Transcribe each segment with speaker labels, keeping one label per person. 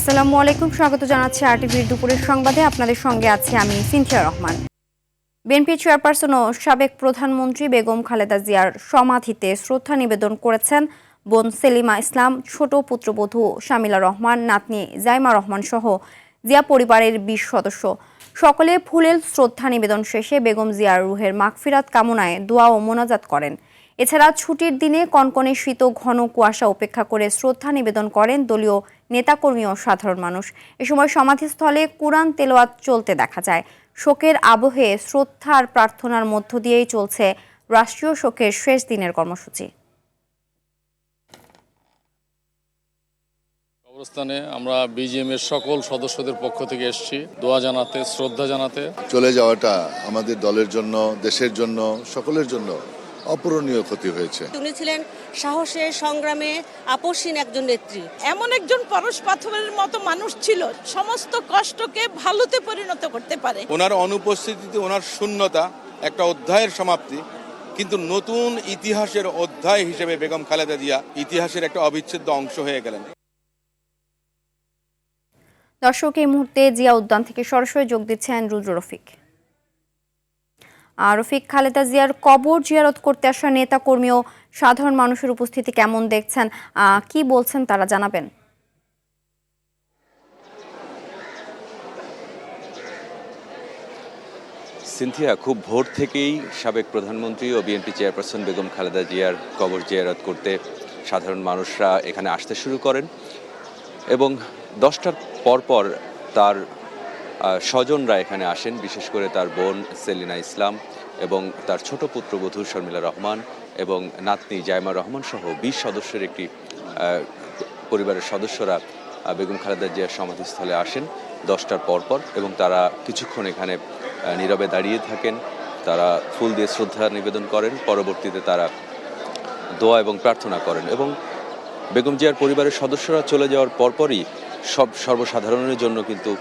Speaker 1: আসসালামু আলাইকুম, স্বাগত জানাচ্ছি আরটিভির দুপুরের সংবাদে। আপনাদের সঙ্গে আছে আমি সিনথিয়া রহমান। বিএনপি চেয়ারপারসন ও সাবেক প্রধানমন্ত্রী বেগম খালেদা জিয়ার সমাধিতে শ্রদ্ধা নিবেদন করেছেন বোন সেলিমা ইসলাম, ছোট পুত্রবধূ শামিলা রহমান, নাতনি জাইমা রহমান সহ জিয়া পরিবারের ২০ সদস্য। সকলে ফুলেল শ্রদ্ধা নিবেদন শেষে বেগম জিয়ার রুহের মাগফিরাত কামনায় দোয়া ও মোনাজাত করেন। এছাড়া ছুটির দিনে কনকনে শীত ঘন কুয়াশা উপেক্ষা করে শ্রদ্ধা নিবেদন করেন দলীয় নেতাকর্মী ও সাধারণ মানুষ। এ সময় সমাধিস্থলে কুরআন তেলাওয়াত চলতে দেখা যায়। শোকের আবহে শ্রদ্ধা আর প্রার্থনার মধ্য দিয়েই চলছে রাষ্ট্রীয় শোকের শেষ দিনের কর্মসূচি।
Speaker 2: অবস্থানে আমরা বিজিএম এর সকল সদস্যদের পক্ষ থেকে এসেছি দোয়া জানাতে, শ্রদ্ধা জানাতে।
Speaker 3: চলে যাওয়াটা আমাদের দলের জন্য, দেশের জন্য, সকলের জন্য অপূরণীয় ক্ষতি হয়েছে।
Speaker 4: উনি ছিলেন সাহসে, সংগ্রামে আপসহীন একজন নেত্রী।
Speaker 5: এমন একজন পরশ পাথরের মতো মানুষ ছিল, সমস্ত কষ্টকে ভালোতে পরিণত করতে পারে।
Speaker 6: ওনার অনুপস্থিতিতে ওনার শূন্যতা একটা অধ্যায়ের সমাপ্তি, কিন্তু নতুন ইতিহাসের অধ্যায় হিসেবে বেগম খালেদা জিয়া ইতিহাসের একটা অবিচ্ছেদ্য অংশ হয়ে গেলেন।
Speaker 1: দর্শক, এই মুহূর্তে জিয়া উদ্যান থেকে সরাসরি যোগ দিচ্ছেন রুদ্র রফিক। রফিক, খালেদা জিয়ার কবর জিয়ারত করতে আসা নেতা কর্মী ও সাধারণ মানুষের উপস্থিতি কেমন দেখছেন, কি বলছেন তারা জানাবেন?
Speaker 7: সিনথিয়া, খুব ভোর থেকেই সাবেক প্রধানমন্ত্রী ও বিএনপি চেয়ারপারসন বেগম খালেদা জিয়ার কবর জিয়ারত করতে সাধারণ মানুষরা এখানে আসতে শুরু করেন এবং 10টার পরপর তার স্বজনরা এখানে আসেন, বিশেষ করে তার বোন সেলিনা ইসলাম এবং তার ছোট পুত্রবধূ শর্মিলা রহমান এবং নাতনি জাইমা রহমান সহ 20 সদস্যের একটি পরিবারের সদস্যরা বেগম খালেদা জিয়ার সমাধিস্থলে আসেন 10টার পরপর এবং তারা কিছুক্ষণ এখানে নীরবে দাঁড়িয়ে থাকেন। তারা ফুল দিয়ে শ্রদ্ধা নিবেদন করেন, পরবর্তীতে তারা দোয়া এবং প্রার্থনা করেন এবং বেগম জিয়ার পরিবারের সদস্যরা চলে যাওয়ার পরপরই সর্বসাধারণের জন্য কিন্তু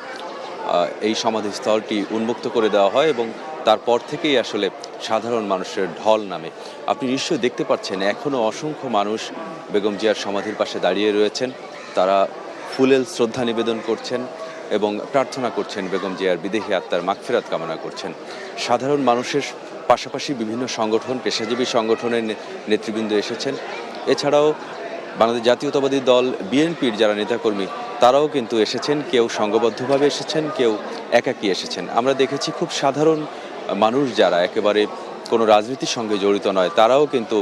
Speaker 7: এই সমাধিস্থলটি উন্মুক্ত করে দেওয়া হয় এবং তারপর থেকেই আসলে সাধারণ মানুষের ঢল নামে। আপনি নিশ্চয়ই দেখতে পাচ্ছেন এখনও অসংখ্য মানুষ বেগম জিয়ার সমাধির পাশে দাঁড়িয়ে রয়েছেন। তারা ফুলেল শ্রদ্ধা নিবেদন করছেন এবং প্রার্থনা করছেন, বেগম জিয়ার বিদেহী আত্মার মাগফিরাত কামনা করছেন। সাধারণ মানুষের পাশাপাশি বিভিন্ন সংগঠন, পেশাজীবী সংগঠনের নেতৃবৃন্দ এসেছেন। এছাড়াও বাংলাদেশ জাতীয়তাবাদী দল বিএনপির যারা নেতাকর্মী তারাও কিন্তু এসেছেন, কেউ সংঘবদ্ধভাবে এসেছেন, কেউ একাকী এসেছেন। আমরা দেখেছি খুব সাধারণ মানুষ যারা একেবারে কোনো রাজনীতির সঙ্গে জড়িত নয়, তারাও কিন্তু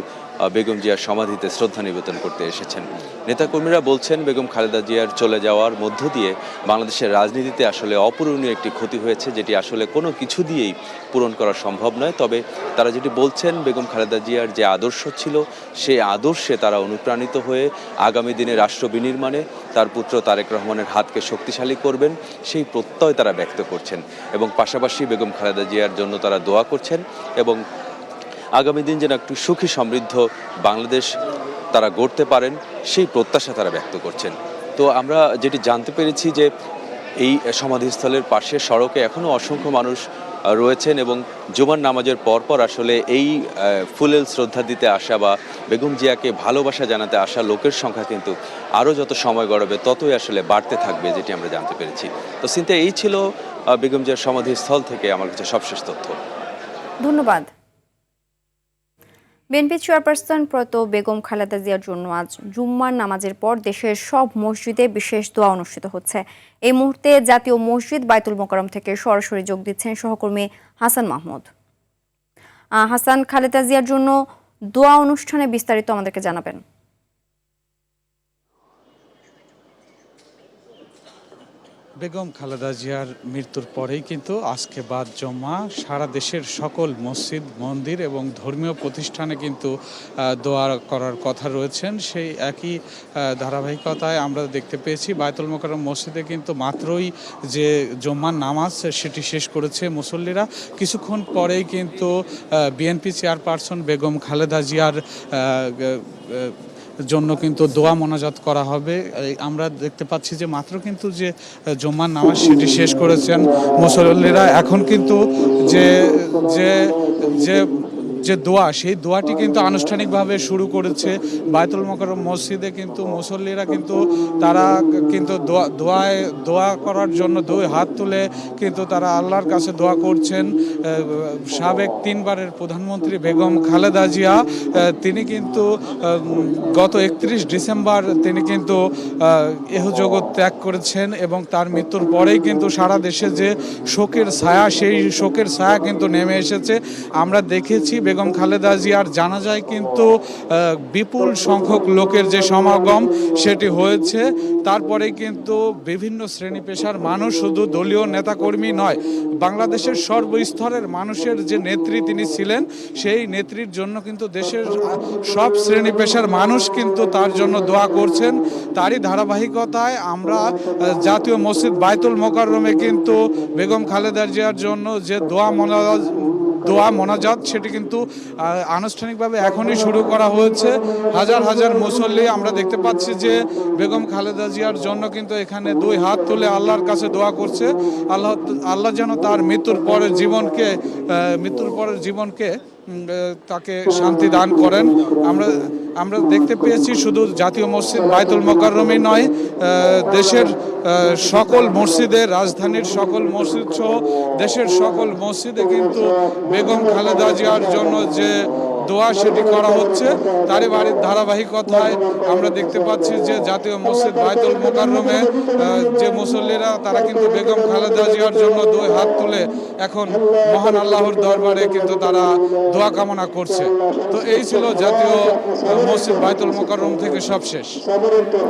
Speaker 7: বেগম জিয়ার সমাধিতে শ্রদ্ধা নিবেদন করতে এসেছেন। নেতাকর্মীরা বলছেন বেগম খালেদা জিয়ার চলে যাওয়ার মধ্য দিয়ে বাংলাদেশের রাজনীতিতে আসলে অপূরণীয় একটি ক্ষতি হয়েছে, যেটি আসলে কোনো কিছু দিয়েই পূরণ করা সম্ভব নয়। তবে তারা যেটি বলছেন, বেগম খালেদা জিয়ার যে আদর্শ ছিল সেই আদর্শে তারা অনুপ্রাণিত হয়ে আগামী দিনে রাষ্ট্র বিনির্মাণে তার পুত্র তারেক রহমানের হাতকে শক্তিশালী করবেন, সেই প্রত্যয় তারা ব্যক্ত করছেন এবং পাশাপাশি বেগম খালেদা জিয়ার জন্য তারা দোয়া করছেন এবং আগামী দিন যেন একটু সুখী সমৃদ্ধ বাংলাদেশ তারা গড়তে পারেন সেই প্রত্যাশা তারা ব্যক্ত করছেন। তো আমরা যেটি জানতে পেরেছি যে এই সমাধিস্থলের পাশে সড়কে এখনও অসংখ্য মানুষ রয়েছেন এবং জুমার নামাজের পরপর আসলে এই ফুলেল শ্রদ্ধা দিতে আসা বা বেগম জিয়াকে ভালোবাসা জানাতে আসা লোকের সংখ্যা কিন্তু আরও যত সময় গড়াবে ততই আসলে বাড়তে থাকবে, যেটি আমরা জানতে পেরেছি। তো চিন্তা এই ছিল বেগম জিয়ার সমাধিস্থল থেকে আমার কাছে সবশেষ তথ্য।
Speaker 1: ধন্যবাদ। বিএনপি চেয়ারপারসন প্রয়াত বেগম খালেদা জিয়ার জন্য আজ জুম্মার নামাজের পর দেশের সব মসজিদে বিশেষ দোয়া অনুষ্ঠিত হচ্ছে। এই মুহূর্তে জাতীয় মসজিদ বায়তুল মোকাররম থেকে সরাসরি যোগ দিচ্ছেন সহকর্মী হাসান মাহমুদ। হাসান, খালেদা জিয়ার জন্য দোয়া অনুষ্ঠানে বিস্তারিত আমাদেরকে জানাবেন।
Speaker 8: বেগম খালেদা জিয়ার মৃত্যুর পরেই কিন্তু আজকে বাদ জমা সারা দেশের সকল মসজিদ, মন্দির এবং ধর্মীয় প্রতিষ্ঠানে কিন্তু দোয়া করার কথা রয়েছেন। সেই একই ধারাবাহিকতায় আমরা দেখতে পেয়েছি বায়তুল মোকাররম মসজিদে কিন্তু মাত্রই যে জুম্মার নামাজ সেটি শেষ করেছে মুসল্লিরা। কিছুক্ষণ পরেই কিন্তু বিএনপি চেয়ারপারসন বেগম খালেদা জিয়ার জন্য কিন্তু দোয়া মোনাজাত করা হবে। আমরা দেখতে পাচ্ছি যে মাত্র কিন্তু যে জুম্মার নামাজ সেটি শেষ করেছেন মুসল্লিরা। এখন কিন্তু যে যে যে যে দোয়া, সেই দোয়াটি কিন্তু আনুষ্ঠানিকভাবে শুরু করেছে বায়তুল মোকাররম মসজিদে। কিন্তু মুসল্লিরা কিন্তু তারা কিন্তু দোয়া করার জন্য দুই হাত তুলে কিন্তু তারা আল্লাহর কাছে দোয়া করছেন। সাবেক 3 বারের প্রধানমন্ত্রী বেগম খালেদা জিয়া তিনি কিন্তু গত 31 ডিসেম্বর তিনি কিন্তু ইহজগৎ ত্যাগ করেছেন এবং তার মৃত্যুর পরেই কিন্তু সারা দেশে যে শোকের ছায়া, সেই শোকের ছায়া কিন্তু নেমে এসেছে। আমরা দেখেছি বেগম খালেদা জিয়ার জানাজায় কিন্তু বিপুল সংখ্যক লোকের যে সমাগম সেটি হয়েছে। তারপরে কিন্তু বিভিন্ন শ্রেণী পেশার মানুষ, শুধু দলীয় নেতাকর্মী নয়, বাংলাদেশের সর্বস্তরের মানুষের যে নেত্রী তিনি ছিলেন, সেই নেত্রীর জন্য কিন্তু দেশের সব শ্রেণী পেশার মানুষ কিন্তু তার জন্য দোয়া করছেন। তারই ধারাবাহিকতায় আমরা জাতীয় মসজিদ বায়তুল মোকাররমে কিন্তু বেগম খালেদা জিয়ার জন্য যে দোয়া মোনাজাত সেটি কিন্তু আনুষ্ঠানিকভাবে এখনই শুরু করা হয়েছে। হাজার হাজার মুসল্লি আমরা দেখতে পাচ্ছি যে বেগম খালেদা জিয়ার জন্য কিন্তু এখানে দুই হাত তুলে আল্লাহর কাছে দোয়া করছে। আল্লাহ যেন তার মৃত্যুর পরের জীবনকে তাকে শান্তি দান করেন। আমরা দেখতে পেয়েছি শুধু জাতীয় মসজিদ বায়তুল মোকাররমই নয়, দেশের সকল মসজিদে, রাজধানীর সকল মসজিদ সহ দেশের সকল মসজিদে কিন্তু বেগম খালেদা জিয়ার জন্য যে দোয়া সেটি করা হচ্ছে। তারই বাড়ির ধারাবাহিকতায় আমরা দেখতে পাচ্ছি যে জাতীয় মসজিদ বায়তুল মোকাররমে যে মুসল্লিরা তারা কিন্তু বেগম খালেদা জিয়ার জন্য দুই হাত তুলে এখন মহান আল্লাহর দরবারে কিন্তু তারা দোয়া কামনা করছে। তো এই ছিল জাতীয় মসজিদ বায়তুল মোকাররম থেকে সবশেষ।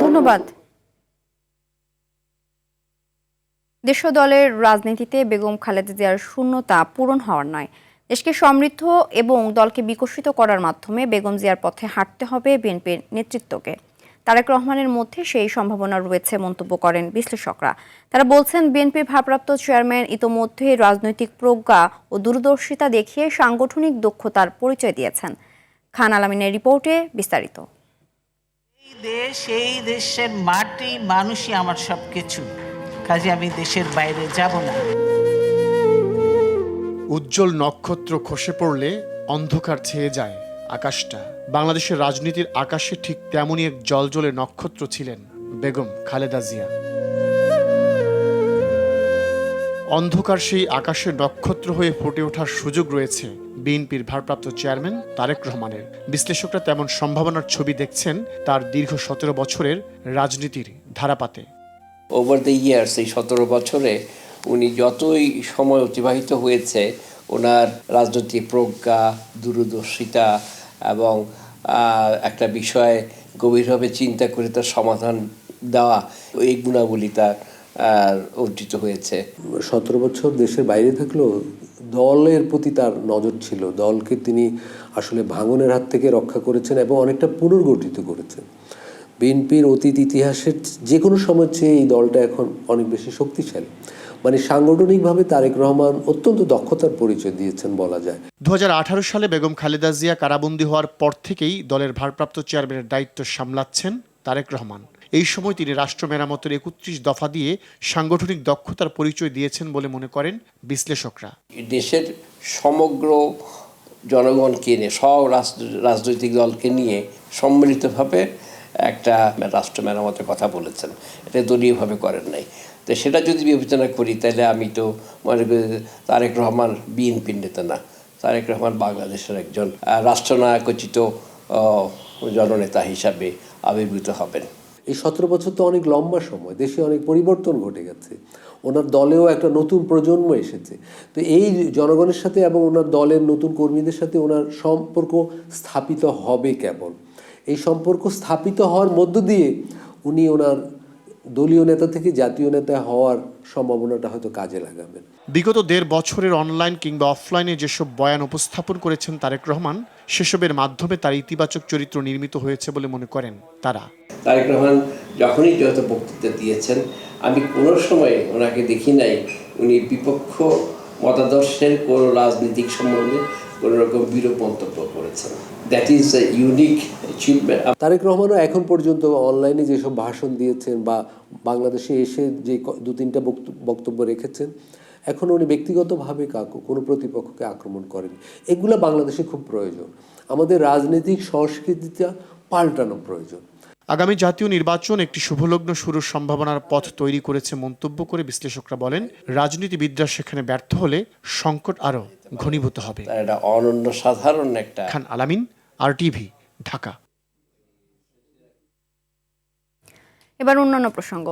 Speaker 1: ধন্যবাদ। দেশীয় দলের রাজনীতিতে বেগম খালেদা জিয়ার শূন্যতা পূরণ হওয়ার নয়, দেশকে সমৃদ্ধ এবং দলকে বিকশিত করার মাধ্যমে বেগম জিয়ার পথে হাঁটতে হবে বিএনপির নেতৃত্বকে। তারেক রহমানের মধ্যে সেই সম্ভাবনা রয়েছে মন্তব্য করেন বিশ্লেষকরা। তারা বলছেন, বিএনপির ভারপ্রাপ্ত চেয়ারম্যান ইতোমধ্যে রাজনৈতিক প্রজ্ঞা ও দূরদর্শিতা দেখিয়ে সাংগঠনিক দক্ষতার পরিচয় দিয়েছেন। খান আলামিনের রিপোর্টে বিস্তারিত।
Speaker 9: এই দেশের মাটি মানুষই আমার সবকিছু, কাজে আমি দেশের বাইরে যাব না।
Speaker 10: উজ্জ্বল নক্ষত্র খসে পড়লে অন্ধকার ছেয়ে যায় আকাশটা। বাংলাদেশের রাজনীতির আকাশে ঠিক তেমনই এক জ্বলজ্বলে নক্ষত্র ছিলেন বেগম খালেদা জিয়া। অন্ধকার সেই আকাশের নক্ষত্র হয়ে ফুটে ওঠার সুযোগ রয়েছে বিএনপির ভারপ্রাপ্ত চেয়ারম্যান তারেক রহমানের। বিশ্লেষকরা তেমন সম্ভাবনার ছবি দেখছেন তার দীর্ঘ 17 বছরের রাজনীতির ধারাপাতে।
Speaker 11: ওভার দ্য ইয়ার্স, এই 17 বছরে উনি যতই সময় অতিবাহিত হয়েছে, ওনার রাজনৈতিক প্রজ্ঞা, দূরদর্শিতা এবং একটা বিষয়ে গভীরভাবে চিন্তা করে তার সমাধান দেওয়া, এই গুণাবলী তার অর্জিত হয়েছে।
Speaker 12: 17 বছর দেশের বাইরে থাকলেও দলের প্রতি তার নজর ছিল। দলকে তিনি আসলে ভাঙনের হাত থেকে রক্ষা করেছেন এবং অনেকটা পুনর্গঠিত করেছেন। বিএনপির অতীত ইতিহাসের যে কোনো সময় চেয়ে এই দলটা এখন অনেক বেশি শক্তিশালী। মানে সাংগঠনিকভাবে তারেক রহমান অত্যন্ত দক্ষতার পরিচয় দিয়েছেন বলা যায়।
Speaker 10: 2018 সালে বেগম খালেদা জিয়া কারাবন্দী হওয়ার পর থেকেই দলের ভারপ্রাপ্ত চেয়ারম্যানের দায়িত্ব সামলাচ্ছেন তারেক রহমান। এই সময় তিনি রাষ্ট্র মেরামতের 31 দফা দিয়ে সাংগঠনিক দক্ষতার পরিচয় দিয়েছেন বলে মনে করেন বিশ্লেষকরা।
Speaker 11: দেশের সমগ্র জনগণকে নিয়ে, সব রাজনৈতিক দলকে নিয়ে সম্মিলিতভাবে একটা রাষ্ট্র মেরামতের কথা বলেছেন। এটা দলীয়ভাবে করেন নাই। তো সেটা যদি বিবেচনা করি, তাহলে আমি তো মনে করি তারেক রহমান বিএনপির নেতা না, তারেক রহমান বাংলাদেশের একজন রাষ্ট্রনায়কোচিত জননেতা হিসাবে আবির্ভূত হবেন।
Speaker 12: এই 17 বছর তো অনেক লম্বা সময়, দেশে অনেক পরিবর্তন ঘটে গেছে। ওনার দলেও একটা নতুন প্রজন্ম এসেছে। তো এই জনগণের সাথে এবং ওনার দলের নতুন কর্মীদের সাথে ওনার সম্পর্ক স্থাপিত হবে কেবল। এই সম্পর্ক স্থাপিত হওয়ার মধ্য দিয়ে উনি ওনার দলীয় নেতা থেকে জাতীয় নেতা হওয়ার সম্ভাবনাটা হয়তো কাজে লাগাবেন।
Speaker 10: বিগত 1.5 বছরের অনলাইন কিংবা অফলাইনে যেসব বয়ান উপস্থাপন করেছেন তারেক রহমান, সেসবের মাধ্যমে তার ইতিবাচক চরিত্র নির্মিত হয়েছে বলে মনে করেন তারা।
Speaker 11: তারেক রহমান যখনই যত বক্তৃতা দিয়েছেন, আমি কোনো সময় ওনাকে দেখি নাই উনি বিপক্ষ মতাদর্শের কোনো রাজনীতিক সম্বন্ধে কোনো রকম বিরূপ মন্তব্য করেছেন। That is a unique achievement.
Speaker 12: Tarique রহমানও এখন পর্যন্ত অনলাইনে যেসব ভাষণ দিয়েছেন বা বাংলাদেশে এসে যে 2-3টা বক্তব্য রেখেছেন, এখনও উনি ব্যক্তিগতভাবে কোনো প্রতিপক্ষকে আক্রমণ করেনি। এগুলো বাংলাদেশে খুব প্রয়োজন। আমাদের রাজনৈতিক সংস্কৃতিটা পাল্টানো প্রয়োজন।
Speaker 10: আগামী জাতীয় নির্বাচন একটি শুভলগ্ন শুরুর সম্ভাবনার পথ তৈরি করেছে মন্তব্য করে বিশ্লেষকরা বলেন, রাজনীতিবিদরা সেখানে ব্যর্থ হলে সংকট আরও ঘনীভূত হবে।
Speaker 11: এটা অনন্য সাধারণ একটা।
Speaker 10: খান আলামিন, RTV, ঢাকা।
Speaker 1: এবার অন্যান্য প্রসঙ্গ।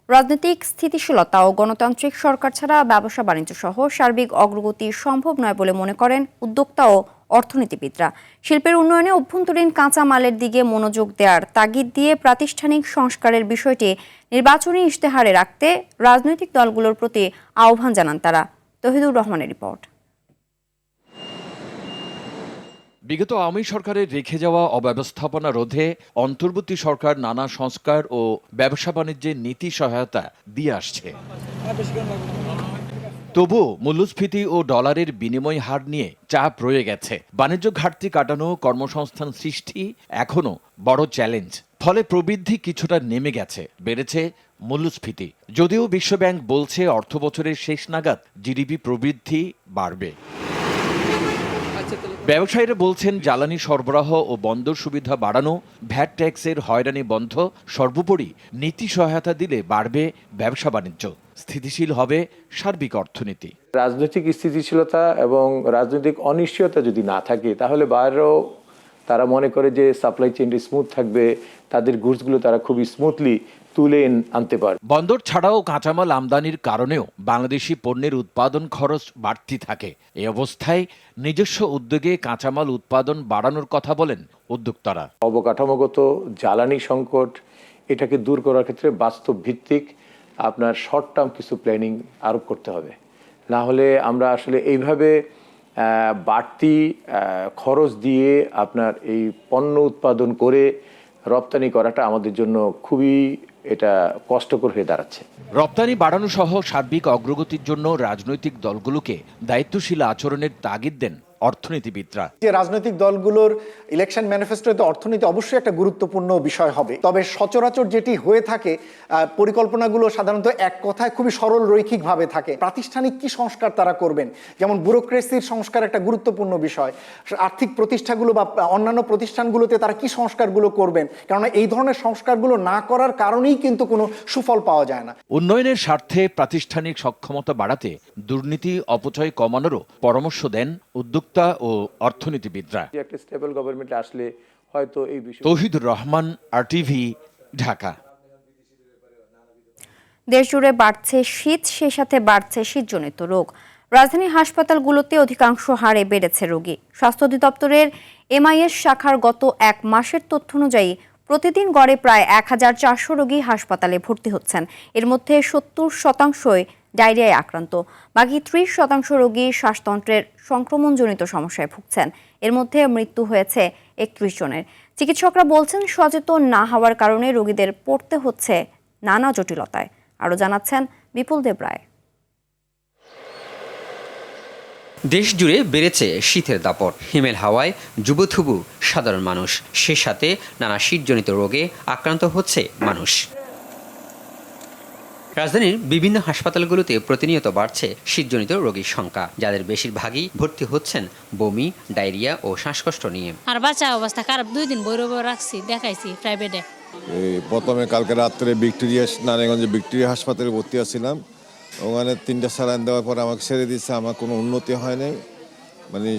Speaker 1: রাজনৈতিক স্থিতিশীলতা ও গণতান্ত্রিক সরকার ছাড়া ব্যবসা বাণিজ্য সহ সার্বিক অগ্রগতি সম্ভব নয় বলে মনে করেন উদ্যোক্তা ও অর্থনীতিবিদরা। শিল্পের উন্নয়নে অভ্যন্তরীণ কাঁচামালের দিকে মনোযোগ দেওয়ার তাগিদ দিয়ে প্রাতিষ্ঠানিক সংস্কারের বিষয়টি নির্বাচনী ইশতেহারে রাখতে রাজনৈতিক দলগুলোর প্রতি আহ্বান জানান তারা। তহিদুর রহমানের রিপোর্ট।
Speaker 13: বিগত আওয়ামী সরকারের রেখে যাওয়া অব্যবস্থাপনা রোধে অন্তর্বর্তী সরকার নানা সংস্কার ও ব্যবসা বাণিজ্যের নীতি সহায়তা দিয়ে আসছে। তবুও মূল্যস্ফীতি ও ডলারের বিনিময় হার নিয়ে চাপ রয়ে গেছে। বাণিজ্য ঘাটতি কাটানো, কর্মসংস্থান সৃষ্টি এখনো বড় চ্যালেঞ্জ। ফলে প্রবৃদ্ধি কিছুটা নেমে গেছে, বেড়েছে মূল্যস্ফীতি। যদিও বিশ্বব্যাংক বলছে অর্থবছরের শেষ নাগাদ জিডিপি প্রবৃদ্ধি বাড়বে। ব্যবসায়ীরা বলছেন জ্বালানি সরবরাহ ও বন্দর সুবিধা বাড়ানো, ভ্যাট ট্যাক্সের হয়রানি বন্ধ, সর্বোপরি নীতি সহায়তা দিলে বাড়বে ব্যবসা বাণিজ্য, স্থিতিশীল হবে সার্বিক অর্থনীতি।
Speaker 14: রাজনৈতিক স্থিতিশীলতা এবং রাজনৈতিক অনিশ্চয়তা যদি না থাকে তাহলে বাইরেও তারা মনে করে যে সাপ্লাই চেইনটি স্মুথ থাকবে, তাদের গুডসগুলো তারা খুবই স্মুথলি তুলে আনতে পারে।
Speaker 13: বন্দর ছাড়াও কাঁচামাল আমদানির কারণেও বাংলাদেশি পণ্যের উৎপাদন খরচ বাড়তি থাকে। এই অবস্থায় নিজস্ব উদ্যোগে কাঁচামাল উৎপাদন বাড়ানোর কথা বলেন উদ্যোক্তারা।
Speaker 14: অবকাঠামোগত জ্বালানি সংকট এটাকে দূর করার ক্ষেত্রে বাস্তব ভিত্তিক আপনার শর্ট টার্ম কিছু প্ল্যানিং আরোপ করতে হবে। না হলে আমরা আসলে এইভাবে বাড়তি খরচ দিয়ে আপনার এই পণ্য উৎপাদন করে রপ্তানি করাটা আমাদের জন্য খুবই এটা কষ্টকর হয়ে দাঁড়াচ্ছে।
Speaker 13: রপ্তানি বাড়ানো সহ সার্বিক অগ্রগতির জন্য রাজনৈতিক দলগুলোকে দায়িত্বশীল আচরণের তাগিদ দেন অর্থনীতিবিদরা।
Speaker 15: যে রাজনৈতিক দলগুলোর ইলেকশন ম্যানিফেস্টোতে অর্থনীতি অবশ্যই একটা গুরুত্বপূর্ণ বিষয় হবে, তবে সচরাচর যেটি হয়ে থাকে পরিকল্পনাগুলো সাধারণত এক কথায় খুবই সরল রৈখিকভাবে থাকে। প্রাতিষ্ঠানিক কি সংস্কার তারা করবেন, যেমন ব্যুরোক্রেসির সংস্কার একটা গুরুত্বপূর্ণ বিষয়। আর্থিক প্রতিষ্ঠানগুলো বা অন্যান্য প্রতিষ্ঠানগুলোতে তারা কি সংস্কারগুলো করবেন, কেননা এই ধরনের সংস্কারগুলো না করার কারণেই কিন্তু কোনো সুফল পাওয়া যায় না।
Speaker 13: উন্নয়নের স্বার্থে প্রাতিষ্ঠানিক সক্ষমতা বাড়াতে দুর্নীতি অপচয় কমানোরও পরামর্শ দেন উদ্যোক্তা ও অর্থনীতিবিদরা।
Speaker 14: একটা স্টেবল গভর্নমেন্ট আসলে হয়তো এই বিষয়।
Speaker 13: তৌহিদুর রহমান, RTV, ঢাকা।
Speaker 1: দেশজুড়ে বাড়ছে শীত, সেই সাথে বাড়ছে শীতজনিত রোগ। রাজধানীর হাসপাতালগুলোতে অধিকাংশ হারে বেড়েছে রোগী। স্বাস্থ্য অধিদপ্তরের MIS শাখার গত এক মাসের তথ্য অনুযায়ী প্রতিদিন গড়ে প্রায় 1400 রোগী হাসপাতালে ভর্তি হচ্ছেন। এর মধ্যে 70% ডায়রিয়ায় আক্রান্ত, বাকি 30% রোগী শ্বাসতন্ত্রের সংক্রমণজনিত সমস্যায় ভুগছেন। এর মধ্যে মৃত্যু হয়েছে 31 জনের। চিকিৎসকরা বলছেন, সচেতন না হওয়ার কারণে রোগীদের পড়তে হচ্ছে নানা জটিলতায়। আরও জানাচ্ছেন বিপুল দেব রায়।
Speaker 16: দেশ জুড়ে বেড়েছে শীতের দাপট। হিমেল হাওয়ায় জুবুথুবু সাধারণ মানুষ, সে সাথে নানা শীতজনিত রোগে আক্রান্ত হচ্ছে মানুষ। রাজধানীর বিভিন্ন হাসপাতালগুলোতে প্রতিনিয়ত বাড়ছে শীতজনিত রোগীর সংখ্যা, যাদের বেশিরভাগই ভর্তি হচ্ছেন বমি, ডায়রিয়া ও শ্বাসকষ্ট নিয়ে।
Speaker 17: আর বাচ্চা অবস্থা খারাপ, 2 দিন বৈরব রাখছি, দেখাইছি প্রাইভেটে।
Speaker 18: প্রথমে কালকে রাত্রে নারায়ণগঞ্জে ভিক্টোরিয়া হাসপাতালে ভর্তি আছিলাম। ওখানে 3টা স্যালাইন দেওয়ার পর আমাকে ছেড়ে দিচ্ছে। আমার কোনো উন্নতি হয় নাই, মানে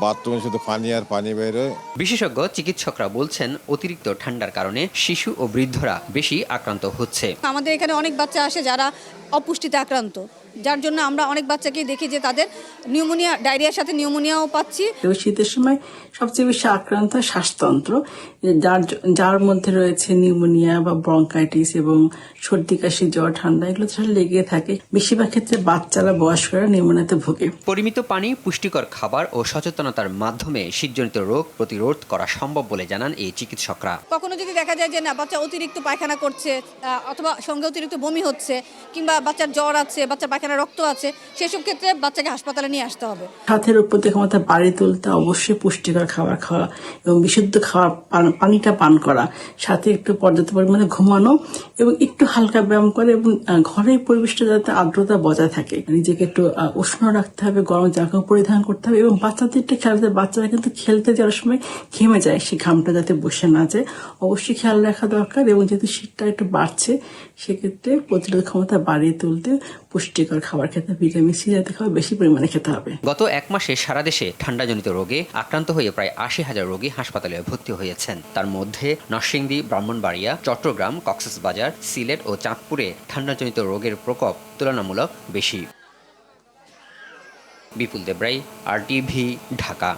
Speaker 18: বাথরুমে শুধু পানি আর পানি বেরোয়।
Speaker 16: বিশেষজ্ঞ চিকিৎসকরা বলছেন, অতিরিক্ত ঠান্ডার কারণে শিশু ও বৃদ্ধরা বেশি আক্রান্ত হচ্ছে।
Speaker 19: আমাদের এখানে অনেক বাচ্চা আসে যারা অপুষ্টিতে আক্রান্ত, যার জন্য আমরা অনেক বাচ্চাকেই দেখি যে তাদের নিউমোনিয়া, ডায়রিয়ার সাথে নিউমোনিয়াও পাচ্ছি।
Speaker 20: শীতের সময় সবচেয়ে বেশি আক্রান্ত শ্বাসতন্ত্র, যার মধ্যে রয়েছে নিউমোনিয়া বা ব্রঙ্কাইটিস এবং সর্দি কাশি, জ্বর, ঠান্ডা, এগুলো তো লেগে থাকে। বেশিরভাগ ক্ষেত্রে বাচ্চারা, বয়স্করা নিউমোনিয়াতে ভোগে।
Speaker 16: পরিমিত পানি, পুষ্টিকর খাবার ও সচেতনতার মাধ্যমে শীতজনিত রোগ প্রতিরোধ করা সম্ভব বলে জানান এই চিকিৎসকরা।
Speaker 19: কখনো যদি দেখা যায় যে না, বাচ্চা অতিরিক্ত পায়খানা করছে অথবা সঙ্গে অতিরিক্ত বমি হচ্ছে, কিংবা বাচ্চার জ্বর আছে, বাচ্চা পায়খানা যেখানে রক্ত আছে সেসব ক্ষেত্রে বাচ্চাকে হাসপাতালে নিয়ে আসতে হবে।
Speaker 20: স্বাস্থ্যের প্রতি ক্ষমতা বাড়িয়ে তুলতে অবশ্যই পুষ্টিকর খাবার খাওয়া এবং বিশুদ্ধ খাওয়া পানিটা পান করা, সাথে একটু পর্যাপ্ত পরিমাণে ঘুমানো এবং একটু হালকা ব্যায়াম করে এবং ঘরের পরিবেশটা যাতে আর্দ্রতা বজায় থাকে। নিজেকে একটু উষ্ণ রাখতে হবে, গরম জামা পরিধান করতে হবে এবং বাচ্চাদেরটা খেলতে, বাচ্চারা কিন্তু খেলতে যাওয়ার সময় ঘেমে যায়, সেই ঘামটা যাতে বসে না যায় অবশ্যই খেয়াল রাখা দরকার। এবং যেহেতু শীতটা একটু বাড়ছে সেক্ষেত্রে প্রতিরোধ ক্ষমতা বাড়িয়ে তুলতে পুষ্টিকর খাবার খেতে, ভিটামিন সি জাতীয় খাবার বেশি পরিমাণে খেতে হবে।
Speaker 16: গত এক মাসে সারা দেশে ঠান্ডাজনিত রোগে আক্রান্ত হয়ে প্রায় ৮০,০০০ রোগী হাসপাতালে ভর্তি হয়েছেন। তার মধ্যে নরসিংদী, ব্রাহ্মণবাড়িয়া, চট্টগ্রাম, কক্সবাজার, সিলেট ও চাঁদপুরে ঠান্ডাজনিত রোগের প্রকোপ তুলনামূলক বেশি। বিপুল দেবরাই, RTV, ঢাকা।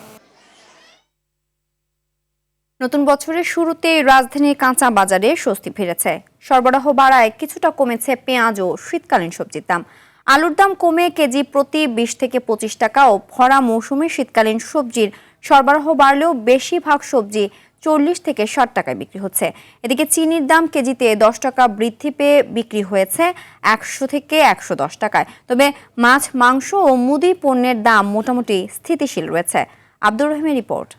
Speaker 1: নতুন বছরের শুরুতেই রাজধানীর কাঁচা বাজারে স্বস্তি ফিরেছে। সরবরাহ বাড়ায় কিছুটা কমেছে পেঁয়াজ ও শীতকালীন সবজির দাম। আলুর দাম কমে কেজি প্রতি ২০ থেকে ২৫ টাকা ও ভরা মৌসুমে শীতকালীন সবজির সরবরাহ বাড়লেও বেশিরভাগ সবজি ৪০ থেকে ৬০ টাকায় বিক্রি হচ্ছে। এদিকে চিনির দাম কেজিতে ১০ টাকা বৃদ্ধি পেয়ে বিক্রি হয়েছে ১০০ থেকে ১১০ টাকায়। তবে মাছ, মাংস ও মুদি পণ্যের দাম মোটামুটি স্থিতিশীল রয়েছে। আব্দুর রহিমের রিপোর্ট।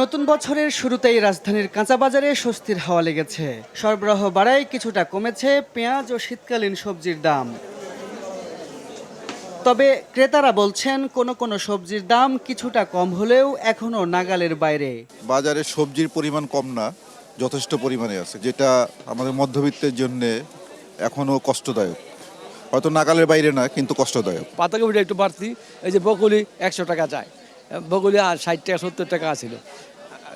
Speaker 21: নতুন বছরের শুরুতেই রাজধানীর কাঁচা বাজারে স্বস্তির হাওয়া লেগেছে। সরবরাহ বাড়ায় কিছুটা কমেছে পেঁয়াজ ও শীতকালীন সবজির দাম। তবে ক্রেতারা বলছেন কোনো সবজির দাম কিছুটা কম হলেও এখনো নাগালের বাইরে।
Speaker 22: বাজারে সবজির পরিমাণ কম না, যথেষ্ট পরিমাণে আছে, যেটা আমাদের মধ্যবিত্তের জন্য এখনো কষ্টদায়ক। হয়তো নাগালের বাইরে না, কিন্তু কষ্টদায়ক।
Speaker 23: পাতাকপিটা একটু বাড়তি, এই যে বকুলি ১০০ টাকা যায়, বকুলি আর ৬০ টাকা ৭০ টাকা ছিল,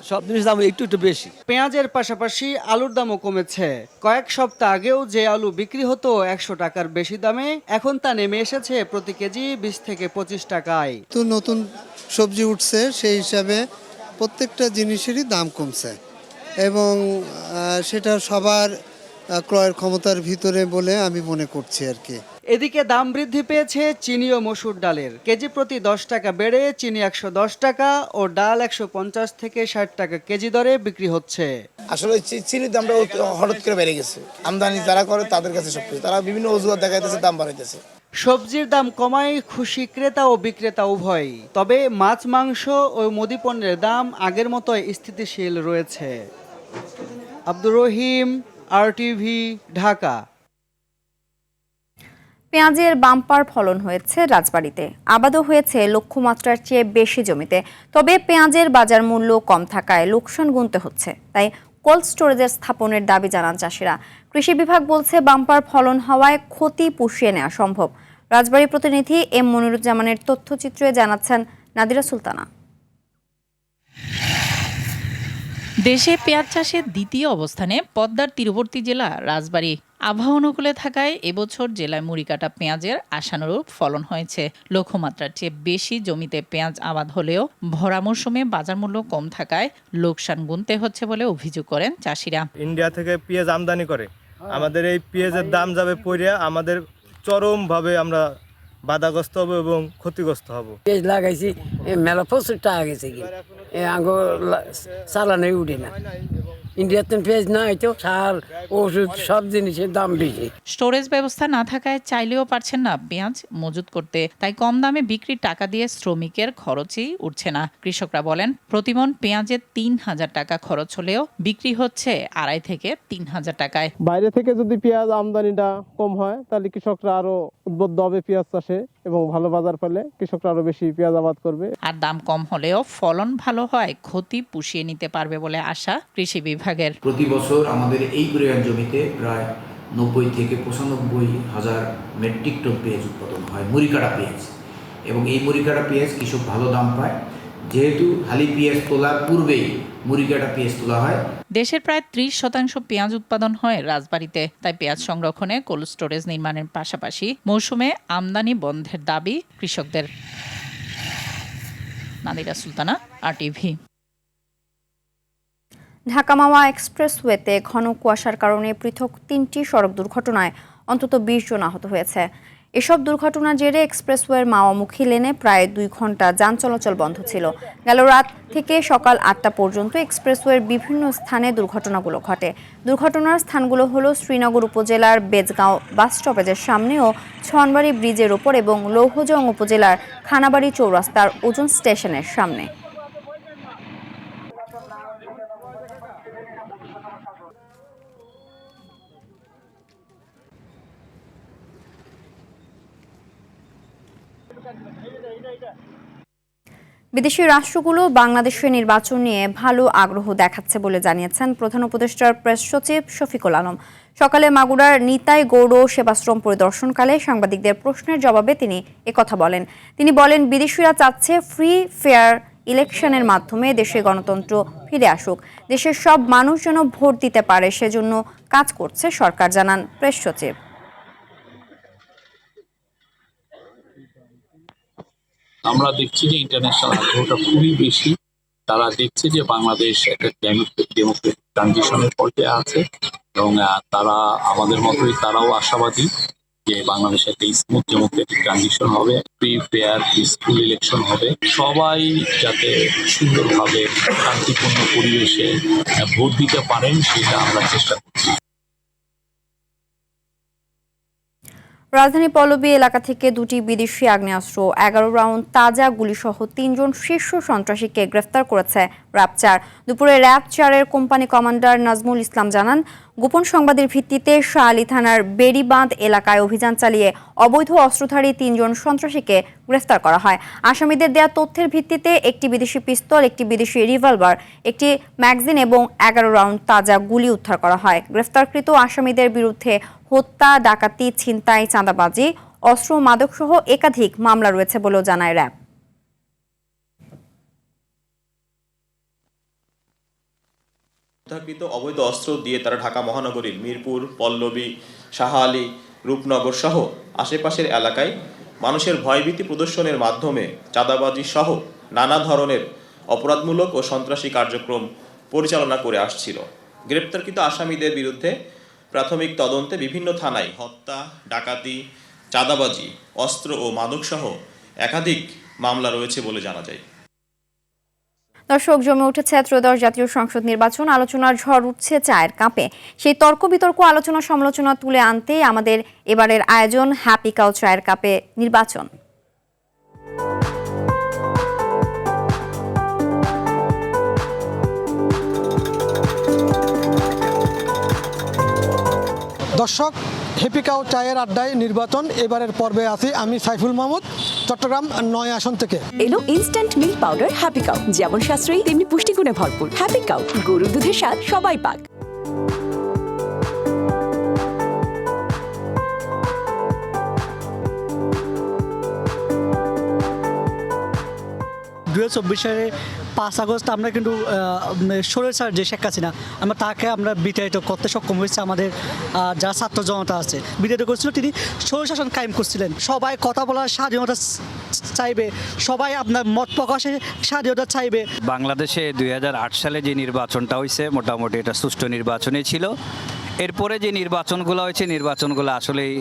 Speaker 23: সব জিনিসের দাম একটু বেশি।
Speaker 21: পেঁয়াজের পাশাপাশি আলুর দামও কমেছে। কয়েক সপ্তাহ আগেও যে আলু বিক্রি হতো ১০০ টাকার বেশি দামে, এখন তা নেমে এসেছে প্রতি কেজি ২০ থেকে ২৫ টাকায়।
Speaker 24: তো নতুন সবজি উঠছে, সেই হিসাবে প্রত্যেকটা জিনিসেরই দাম কমছে এবং সেটা সবার ক্রয়ের ক্ষমতার ভিতরে বলে আমি মনে করছি আর কি।
Speaker 21: এদিকে দাম বৃদ্ধি পেয়েছে চিনি ও মসুর ডালের। কেজি প্রতি ১০ টাকা বেড়ে চিনি ১১০ টাকা ও ডাল ১৫০ থেকে ৬০ টাকা কেজি দরে বিক্রি হচ্ছে।
Speaker 25: আসলে চিনির দামটা হঠাৎ করে বেড়ে গেছে। আমদানি যারা করে তাদের কাছে সবকিছু, তারা বিভিন্ন অজুহাত দেখাইতেছে, দাম বাড়াইতেছে।
Speaker 21: সবজির দাম কমায় খুশি ক্রেতা ও বিক্রেতা উভয়ই। তবে মাছ, মাংস ও মুদি পণ্যের দাম আগের মতোই স্থিতিশীল রয়েছে। আব্দুর রহিম, RTV, ঢাকা।
Speaker 1: পেঁয়াজের বাম্পার ফলন হয়েছে রাজবাড়ীতে, আবাদও হয়েছে লক্ষ্যমাত্রার চেয়ে বেশি জমিতে। তবে পেঁয়াজের বাজার মূল্য কম থাকায় লোকসান গুনতে হচ্ছে। তাই কোল্ড স্টোরেজের স্থাপনের দাবি জানান চাষিরা। কৃষি বিভাগ বলছে বাম্পার ফলন হওয়ায় ক্ষতি পুষিয়ে নেওয়া সম্ভব। রাজবাড়ী প্রতিনিধি M মনিরুজ্জামানের তথ্যচিত্রে জানাচ্ছেন নাদিরা সুলতানা।
Speaker 26: দেশে পেঁয়াজ চাষে দ্বিতীয় অবস্থানে পদ্মার তীরবর্তী জেলা রাজবাড়ী। আবহাওয়া অনুকূলে থাকায় এবছর জেলায় মুড়িকাটা পেঁয়াজের আশানুরূপ ফলন হয়েছে। লক্ষ্যমাত্রার চেয়ে বেশি জমিতে পেঁয়াজ আবাদ হলেও ভরা মৌসুমে বাজার মূল্য কম থাকায় লোকসান গুনতে হচ্ছে বলে অভিযোগ করেন চাষিরা।
Speaker 27: ইন্ডিয়া থেকে পেঁয়াজ আমদানি করে আমাদের এই পেঁয়াজের দাম যাবে পড়ে আমাদের চরমভাবে আমরা বাধাগ্রস্ত হব এবং ক্ষতিগ্রস্ত হব।
Speaker 28: পেঁয়াজ লাগাইছি মেলা প্রচুর টাকা গেছে, কি চালানোই উঠে না। ইন্ডিয়াতে পেঁয়াজ না হয়তো সার, ওষুধ, সব জিনিসের দাম বেশি।
Speaker 26: স্টোরেজ ব্যবস্থা না থাকায় চাইলেও পারছেন না পেঁয়াজ মজুত করতে। তাই কম দামে বিক্রির টাকা দিয়ে শ্রমিকের খরচই উঠছে না। কৃষকরা বলেন প্রতিমন পেঁয়াজে ৩,০০০ টাকা খরচ হলেও বিক্রি হচ্ছে ২,৫০০ থেকে ৩,০০০ টাকায়।
Speaker 27: বাইরে থেকে যদি পেঁয়াজ আমদানিটা কম হয় তাহলে কৃষকরা আরো উদ্বুদ্ধ হবে পেঁয়াজ চাষে এবং ভালো বাজার পেলে কৃষকরা আরো বেশি পেঁয়াজ আবাদ করবে।
Speaker 26: আর দাম কম হলেও ফলন ভালো হয় ক্ষতি পুষিয়ে নিতে পারবে বলে আশা কৃষি বিভাগের।
Speaker 29: প্রতি বছর আমাদের এই পরিমাণ জমিতে প্রায় ৯০ থেকে ৯৫ হাজার মেট্রিক টন পেঁয়াজ উৎপাদন হয়, মুড়িকাটা পেঁয়াজ। এবং এই মুড়িকাটা পেঁয়াজ কৃষক ভালো দাম পায়, যেহেতু হালি পেঁয়াজ তোলার পূর্বেই মুড়িকাটা পেঁয়াজ তোলা হয়।
Speaker 26: দেশের প্রায় ৩০% পেঁয়াজ উৎপাদন হয় রাজবাড়ীতে। তাই পেঁয়াজ সংরক্ষণে কোল্ড স্টোরেজ নির্মাণের পাশাপাশি মৌসুমে আমদানি বন্ধের দাবি কৃষকদের। নাদিরা সুলতানা, RTV।
Speaker 1: ঢাকা মাওয়া এক্সপ্রেসওয়েতে ঘন কুয়াশার কারণে পৃথক ৩টি সড়ক দুর্ঘটনায় অন্তত ২০ জন আহত হয়েছে। এসব দুর্ঘটনার জেরে এক্সপ্রেসওয়ের মাওয়ামুখী লেনে প্রায় 2 ঘন্টা যান চলাচল বন্ধ ছিল। গেল রাত থেকে সকাল 8টা পর্যন্ত এক্সপ্রেসওয়ের বিভিন্ন স্থানে দুর্ঘটনাগুলো ঘটে। দুর্ঘটনার স্থানগুলো হলো শ্রীনগর উপজেলার বেজগাঁও বাস স্টপেজের সামনে ও ছনবাড়ি ব্রিজের ওপর এবং লৌহজং উপজেলার খানাবাড়ি চৌরাস্তার ওজন স্টেশনের সামনে। বিদেশি রাষ্ট্রগুলো বাংলাদেশের নির্বাচন নিয়ে ভালো আগ্রহ দেখাচ্ছে বলে জানিয়েছেন প্রধান উপদেষ্টার প্রেস সচিব শফিকুল আলম। সকালে মাগুরার নিতাই গৌড় সেবাশ্রম পরিদর্শনকালে সাংবাদিকদের প্রশ্নের জবাবে তিনি একথা বলেন। তিনি বলেন, বিদেশিরা চাচ্ছে ফ্রি ফেয়ার ইলেকশনের মাধ্যমে দেশে গণতন্ত্র ফিরে আসুক, দেশের সব মানুষ যেন ভোট দিতে পারে সেজন্য কাজ করছে সরকার, জানান প্রেস সচিব।
Speaker 2: আমরা দেখছি যে ইন্টারন্যাশনাল আগ্রহটা খুবই বেশি। তারা দেখছে যে বাংলাদেশ একটা ডেমোক্রেটিক ট্রানজিশনের পর্যায়ে আছে এবং তারা আমাদের মতোই তারাও আশাবাদী যে বাংলাদেশে একটা স্মুথ ডেমোক্রেটিক ট্রানজিশন হবে, ফ্রি ফেয়ার পিসফুল ইলেকশন হবে, সবাই যাতে সুন্দরভাবে শান্তিপূর্ণ পরিবেশে ভোট দিতে পারেন সেটা আমরা চেষ্টা করছি।
Speaker 1: রাজধানী পল্লবী এলাকা থেকে 2টি বিদেশি আগ্নেয়াস্ত্র, 11 রাউন্ড তাজা গুলিসহ 3 জন শীর্ষ সন্ত্রাসীকে গ্রেফতার করেছে র্যাব 4। দুপুরে RAB 4-এর company commander Nazmul Islam জানান, গোপন সংবাদের ভিত্তিতে শাহআলী থানার বেড়িবাঁধ এলাকায় অভিযান চালিয়ে অবৈধ অস্ত্রধারী 3 জন সন্ত্রাসীকে গ্রেফতার করা হয়। আসামিদের দেয়া তথ্যের ভিত্তিতে একটি বিদেশি পিস্তল, একটি বিদেশি রিভলভার, একটি ম্যাগাজিন এবং 11 রাউন্ড তাজা গুলি উদ্ধার করা হয়। গ্রেফতারকৃত আসামিদের বিরুদ্ধে হত্যা, ডাকাতি, ছিনতাই, চাঁদাবাজি, অস্ত্র, মাদকসহ একাধিক মামলা রয়েছে বলেও জানায় র্যাব।
Speaker 3: উদ্ধারকৃত অবৈধ অস্ত্র দিয়ে তারা ঢাকা মহানগরীর মিরপুর, পল্লবী, শাহআলী, রূপনগর সহ আশেপাশের এলাকায় মানুষের ভয়ভীতি প্রদর্শনের মাধ্যমে চাঁদাবাজি সহ নানা ধরনের অপরাধমূলক ও সন্ত্রাসী কার্যক্রম পরিচালনা করে আসছিল। গ্রেপ্তারকৃত আসামিদের বিরুদ্ধে প্রাথমিক তদন্তে বিভিন্ন থানায় হত্যা, ডাকাতি, চাঁদাবাজি, অস্ত্র ও মাদকসহ একাধিক মামলা রয়েছে বলে জানা যায়।
Speaker 1: দর্শক, জমে উঠেছে ত্রয়োদশ জাতীয় সংসদ নির্বাচন। আলোচনার ঝড় উঠছে চায়ের কাপে। সেই তর্ক বিতর্ক, আলোচনা সমালোচনা তুলে আনতেই আমাদের এবারের আয়োজন হ্যাপি কাউ চায়ের কাপে নির্বাচন।
Speaker 4: দর্শক, হ্যাপি কাউ চায়ের আড্ডায় নির্বাচন এবারের পর্বে আছি আমি সাইফুল মাহমুদ, চট্টগ্রাম 9 আসন থেকে।
Speaker 5: এলো instant milk powder happy cow, যেমন সাশ্রয়ী তেমনি পুষ্টিগুণে ভরপুর। হ্যাপি কাউ, গরুর দুধের স্বাদ সবাই পাক।
Speaker 21: সালে 5 আগস্ট আমরা কিন্তু স্বৈরাচার যে শেখ হাসিনা আমরা তাকে আমরা বিতাড়িত করতে সক্ষম হয়েছে। আমাদের যারা ছাত্র জনতা আছে বিতাড়িত করেছিল, তিনি স্বৈরশাসন কায়েম করছিলেন। সবাই কথা বলার স্বাধীনতা চাইবে, সবাই আপনার মত প্রকাশের স্বাধীনতা চাইবে।
Speaker 6: বাংলাদেশে 2008 সালে যে নির্বাচনটা হয়েছে মোটামুটি এটা সুষ্ঠু নির্বাচনই ছিল। এরপরে যে নির্বাচনগুলো হয়েছে নির্বাচনগুলো আসলেই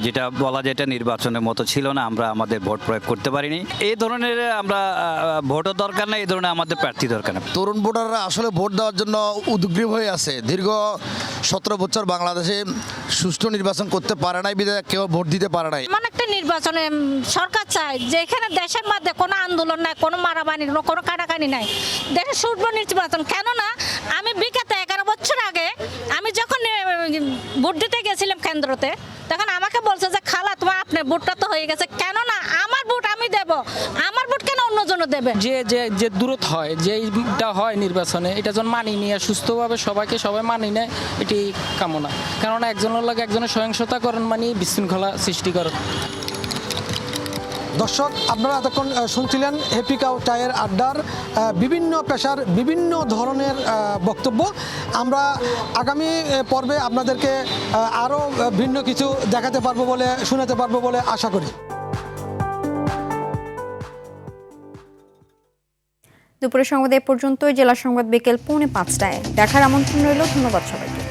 Speaker 6: যেটা বলা যায় এটা নির্বাচনের মতো ছিল না। আমরা আমাদের ভোট প্রয়োগ করতে পারিনি। এই ধরনের আমরা ভোটও দরকার না, এই ধরনের আমাদের প্রার্থী দরকার না।
Speaker 7: তরুণ ভোটাররা আসলে ভোট দেওয়ার জন্য উদ্গ্রীব হয়ে আছে। দীর্ঘ 17 বছর বাংলাদেশে সুষ্ঠু নির্বাচন করতে পারে নাই, বিধায় কেউ ভোট দিতে পারে নাই।
Speaker 8: এমন একটা নির্বাচনে সরকার চায় যেখানে দেশের মধ্যে কোনো আন্দোলন নাই, কোনো মারামারি, কোনো কাটাকাটি নাই, দেশের সুষ্ঠু নির্বাচন। কেননা আমি বিগত 11 বছর আগে আমি যখন ভোট দিতে গেছিলাম কেন্দ্রতে, তখন আমাকে বলছে যে খালা তোমার আপনার ভোটটা তো হয়ে গেছে, কেননা আমার ভোট আমি দেব, আমার ভোট কেন অন্যজন দেবে।
Speaker 9: যে দূরত্ব হয়, যেটা হয় নির্বাচনে, এটা যখন মানি নিয়ে সুস্থভাবে সবাই মানি নেয়, এটি কামনা। কেননা একজনের লাগে একজনের সহিংসতা করেন মানে বিশৃঙ্খলা সৃষ্টি করেন।
Speaker 4: দর্শক, আপনারা এতক্ষণ শুনছিলেন হ্যাপি কাউ চায়ের আড্ডার বিভিন্ন পেশার বিভিন্ন ধরনের বক্তব্য। আমরা আগামী পর্বে আপনাদেরকে আরও ভিন্ন কিছু দেখাতে পারবো বলে, শোনাতে পারবো বলে আশা করি।
Speaker 1: দুপুরের সংবাদ এ পর্যন্তই। জেলা সংবাদ বিকেল 4:45টায় দেখার আমন্ত্রণ রইল। ধন্যবাদ সবাইকে।